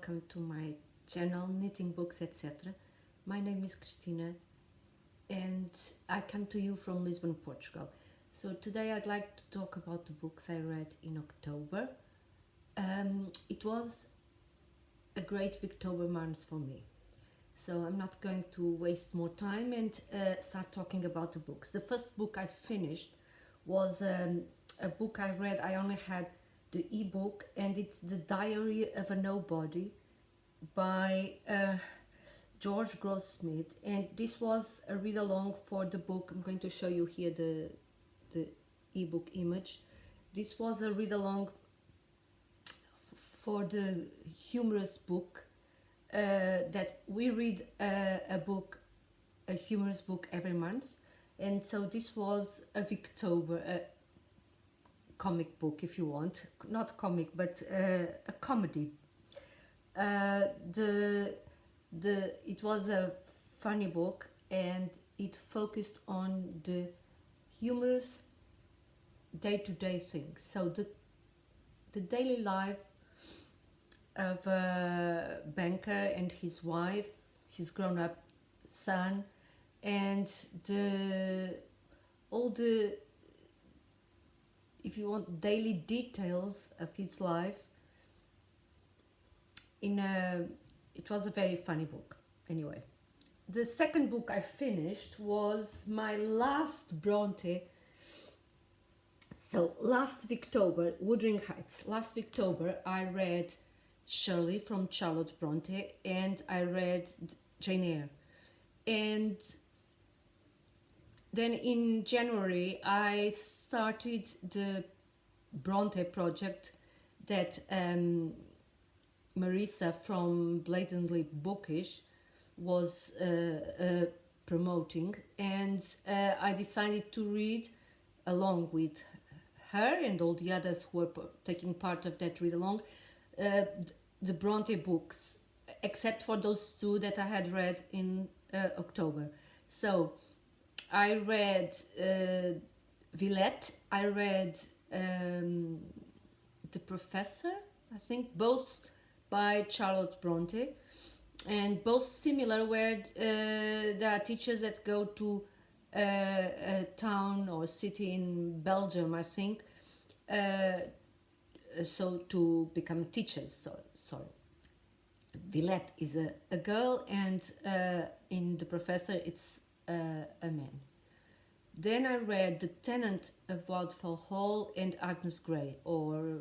welcome to my channel Knitting Books etc. My name is Cristina and I come to you from Lisbon, Portugal. So today I'd like to talk about the books I read in October. It was a great Victober month for me. So I'm not going to waste more time and start talking about the books. The first book I finished was a book I read. I only had the ebook, and it's The Diary of a Nobody by George Grossmith. And this was a read along for the book. I'm going to show you here the ebook image. This was a read along for the humorous book that we read a humorous book every month, and so this was a Victober comic book, if you want, not comic but a comedy. It was a funny book and it focused on the humorous day-to-day things, so the daily life of a banker and his wife, his grown-up son, and all the, if you want, daily details of his life. It was a very funny book. Anyway, the second book I finished was my last Bronte. So last Victober, Wuthering Heights. Last Victober I read Shirley from Charlotte Bronte, and I read Jane Eyre. And then in January I started the Bronte project that Marissa from Blatantly Bookish was promoting, and I decided to read along with her and all the others who were taking part of that read along the Bronte books, except for those two that I had read in October. So I read Villette, I read The Professor, I think, both by Charlotte Bronte, and both similar, where there are teachers that go to a town or city in Belgium, I think, so to become teachers. Sorry. Villette is a girl, and in The Professor it's a man. Then I read The Tenant of Wildfell Hall and Agnes Grey, or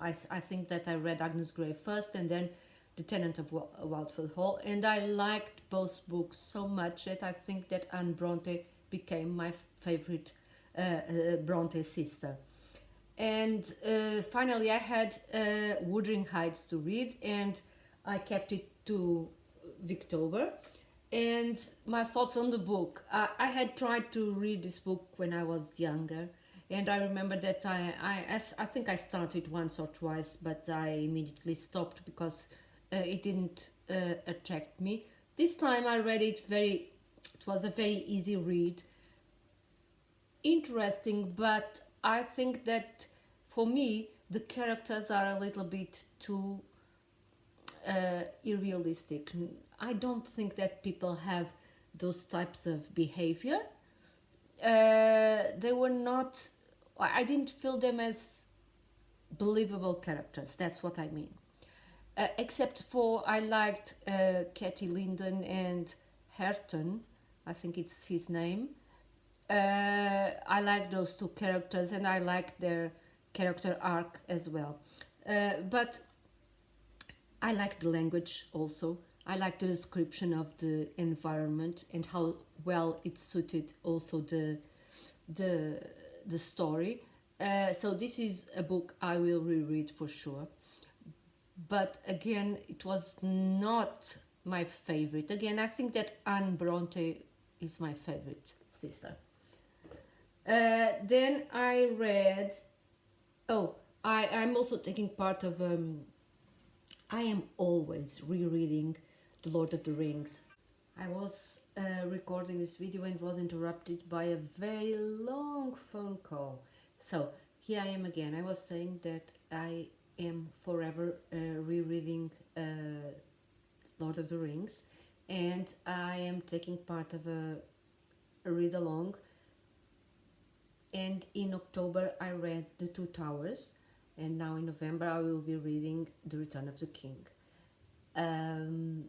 I think that I read Agnes Grey first and then The Tenant of Wildfell Hall, and I liked both books so much that I think that Anne Bronte became my favorite Bronte sister. And finally I had Wuthering Heights to read, and I kept it to Victober. And my thoughts on the book. I had tried to read this book when I was younger, and I remember that I think I started once or twice, but I immediately stopped because it didn't attract me. This time I read it it was a very easy read, interesting, but I think that for me the characters are a little bit too unrealistic. I don't think that people have those types of behavior. They were not, I didn't feel them as believable characters, that's what I mean. Except for, I liked Katy Linden and Hareton, I think it's his name. I like those two characters, and I like their character arc as well. But I like the language also. I like the description of the environment and how well it suited also the story. So this is a book I will reread for sure. But again, it was not my favorite. Again, I think that Anne Bronte is my favorite sister. Then I read, I'm also taking part of, I am always rereading The Lord of the Rings. I was recording this video and was interrupted by a very long phone call. So here I am again. I was saying that I am forever rereading Lord of the Rings, and I am taking part of a read along. And in October I read The Two Towers, and now in November I will be reading The Return of the King. And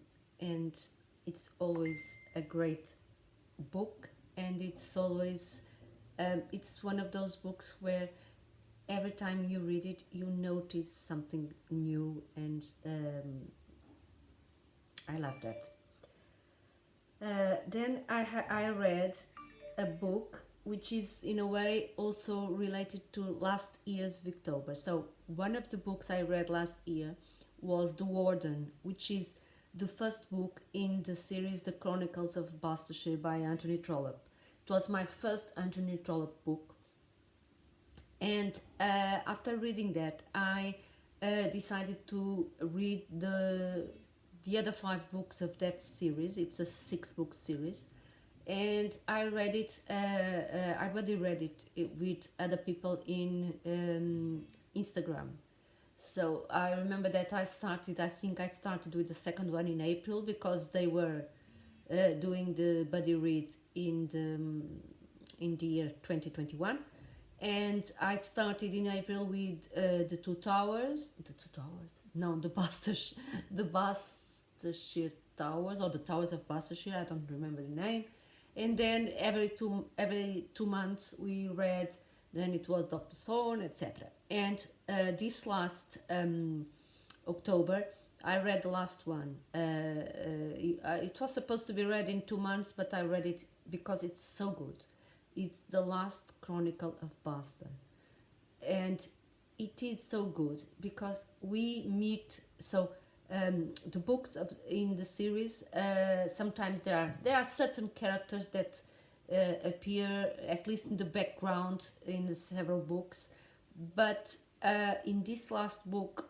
it's always a great book, and it's always it's one of those books where every time you read it you notice something new, and I love that. Then I read a book which is in a way also related to last year's VICTOBER. So one of the books I read last year was The Warden, which is the first book in the series The Chronicles of Baskershire by Anthony Trollope. It was my first Anthony Trollope book, and after reading that I decided to read the other 5 books of that series. It's a 6-book series, and I read it. I already read it with other people in Instagram. So I remember that I think I started with the second one in April, because they were doing the buddy read in the year 2021, and I started in April with the Two Towers. No, the Baskershire Towers, or the Towers of Baskershire. I don't remember the name. And then every two months we read. Then it was Dr. Thorne, etc. And this last October, I read the last one. It was supposed to be read in 2 months, but I read it because it's so good. It's the last Chronicle of Baston, and it is so good because we meet. So the books in the series, sometimes there are certain characters that appear at least in the background in the several books, but in this last book,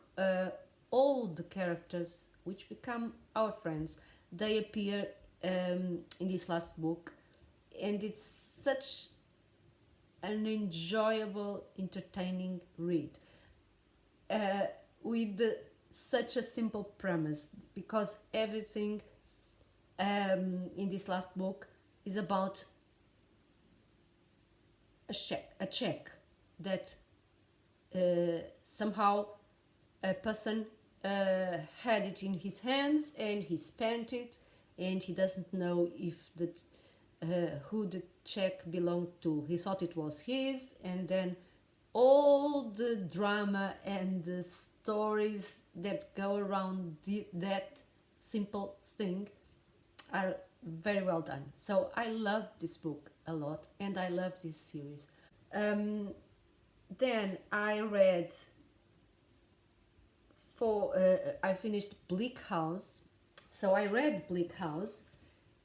all the characters which become our friends, they appear in this last book, and it's such an enjoyable, entertaining read with such a simple premise, because everything in this last book is about a check that somehow a person had it in his hands and he spent it, and he doesn't know if who the check belonged to. He thought it was his, and then all the drama and the stories that go around that simple thing are very well done. So I love this book a lot, and I love this series. Then I read I finished Bleak House. So I read Bleak House,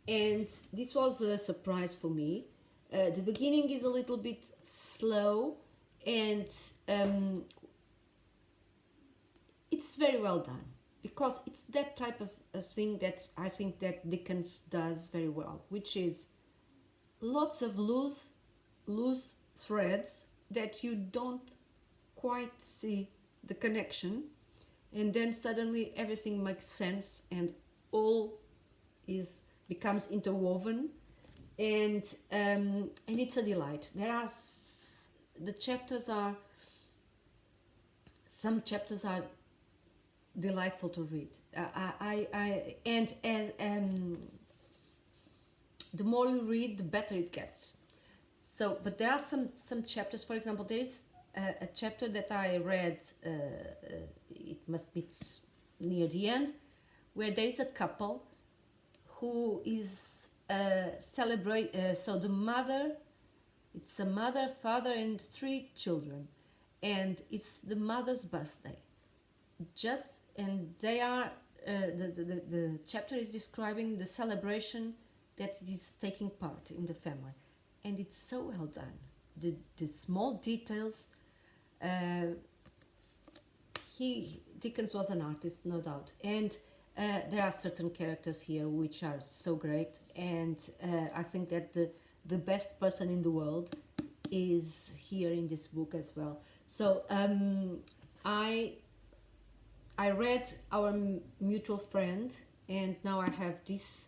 and this was a surprise for me. The beginning is a little bit slow, and it's very well done, because it's that type of thing that I think that Dickens does very well, which is lots of loose threads that you don't quite see the connection, and then suddenly everything makes sense and all becomes interwoven, and it's a delight. Some chapters are delightful to read. The more you read, the better it gets. So, but there are some chapters. For example, there is a chapter that I read. It must be near the end, where there is a couple who is celebrate. So the mother, it's a mother, father, and 3 children, and it's the mother's birthday. And they are the chapter is describing the celebration that is taking part in the family, and it's so well done. The small details. Dickens was an artist, no doubt, and there are certain characters here which are so great, and I think that the best person in the world is here in this book as well. So I I read Our Mutual Friend, and now I have this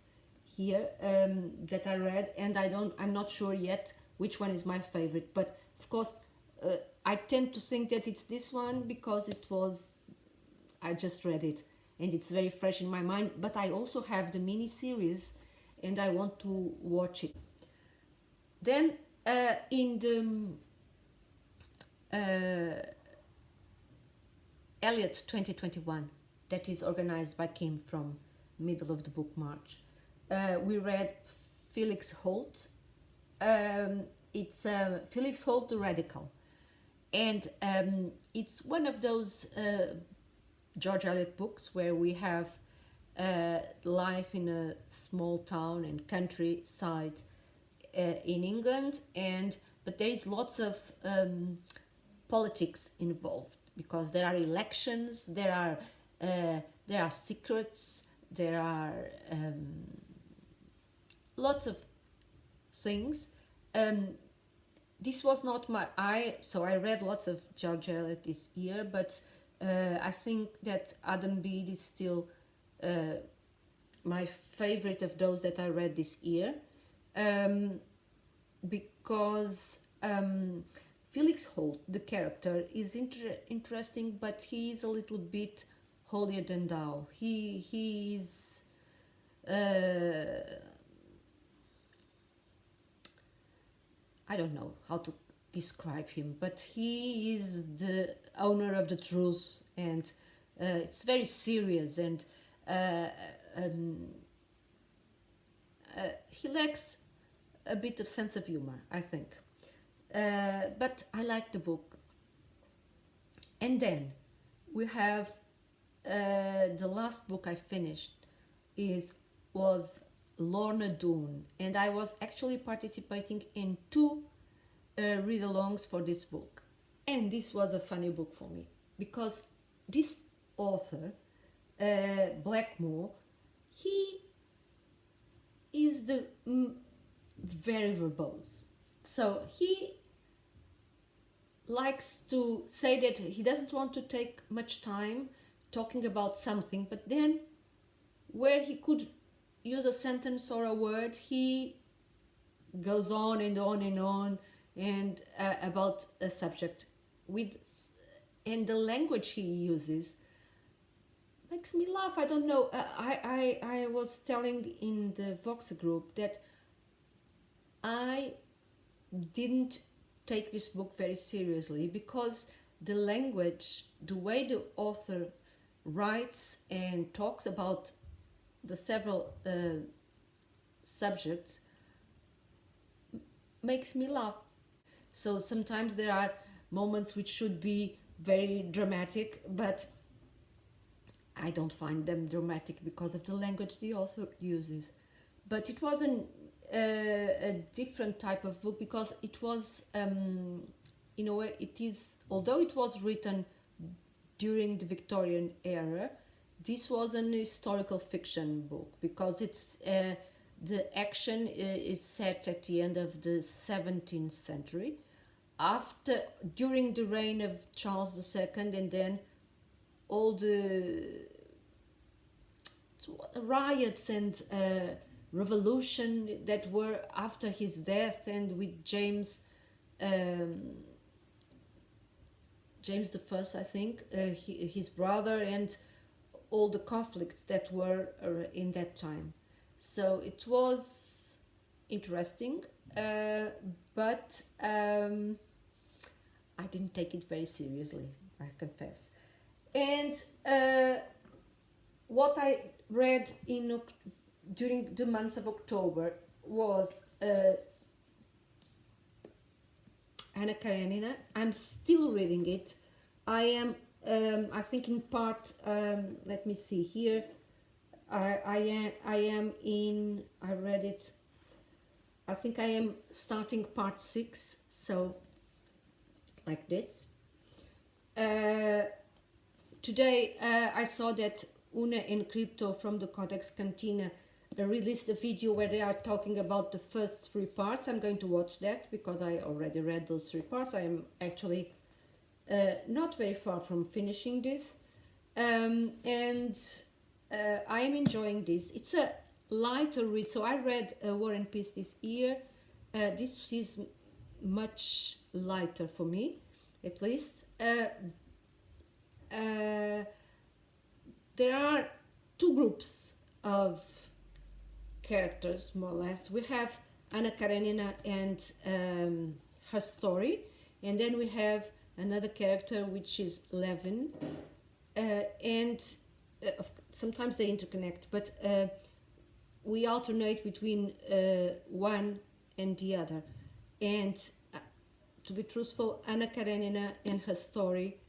here that I read, and I'm not sure yet which one is my favorite, but of course I tend to think that it's this one because I just read it and it's very fresh in my mind, but I also have the mini series and I want to watch it. Then in the Elliot 2021, that is organized by Kim from middle of the book March, we read Felix Holt. It's Felix Holt the Radical, and it's one of those George Eliot books where we have life in a small town and countryside in England, but there is lots of politics involved because there are elections, there are secrets, there are lots of things. This was not so I read lots of George Eliot this year, but I think that Adam Bede is still my favorite of those that I read this year, because Felix Holt, the character, is interesting, but he is a little bit holier than thou. He is I don't know how to describe him, but he is the owner of the truth, and it's very serious, and he lacks a bit of sense of humor, I think. But I like the book. And then we have the last book I finished was Lorna Doone, and I was actually participating in 2 read-alongs for this book, and this was a funny book for me because this author, Blackmore, he is very verbose. So he likes to say that he doesn't want to take much time talking about something, but then where he could use a sentence or a word, he goes on and on and on and about a subject and the language he uses makes me laugh. I don't know. I was telling in the Vox group that I didn't take this book very seriously because the language, the way the author writes and talks about the several subjects makes me laugh. So sometimes there are moments which should be very dramatic, but I don't find them dramatic because of the language the author uses. But it was a different type of book because it was, in a way, although it was written during the Victorian era, this was an historical fiction book because the action is set at the end of the 17th century, during the reign of Charles II, and then all the riots and revolution that were after his death, and with James I, I think, his brother, and all the conflicts that were in that time. So it was interesting, but I didn't take it very seriously, I confess. And what I read during the months of October was Anna Karenina. I'm still reading it. I am, I think in part, let me see here, I read it, I think I am starting part 6, so like this. Today I saw that Una and Crypto from the Codex Cantina released a video where they are talking about the first 3 parts. I'm going to watch that because I already read those 3 parts. I am actually not very far from finishing this. And I am enjoying this. It's a lighter read. So I read War and Peace this year. This is much lighter for me, at least. There are two groups of characters, more or less. We have Anna Karenina and her story, and then we have another character which is Levin, and sometimes they interconnect, but we alternate between one and the other. And to be truthful, Anna Karenina and her story,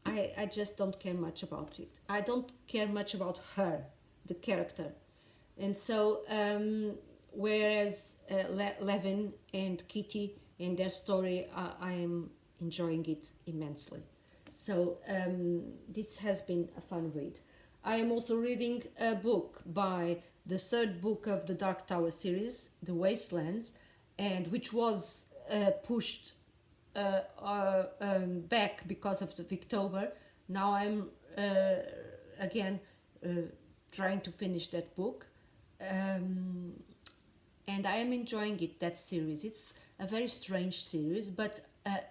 I just don't care much about it. I don't care much about her, the character. And so, whereas Levin and Kitty and their story, I am enjoying it immensely. So, this has been a fun read. I am also reading a book by the third book of the Dark Tower series, The Wastelands, and which was pushed back because of the VICTOBER. Now I'm again trying to finish that book, and I am enjoying it. That series. It's a very strange series, but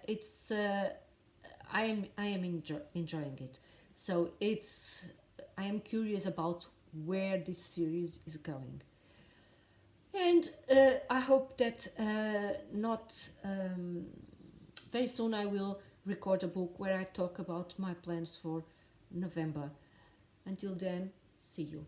it's I am enjoying it. So it's I am curious about where this series is going. And I hope that not very soon I will record a book where I talk about my plans for November. Until then, see you.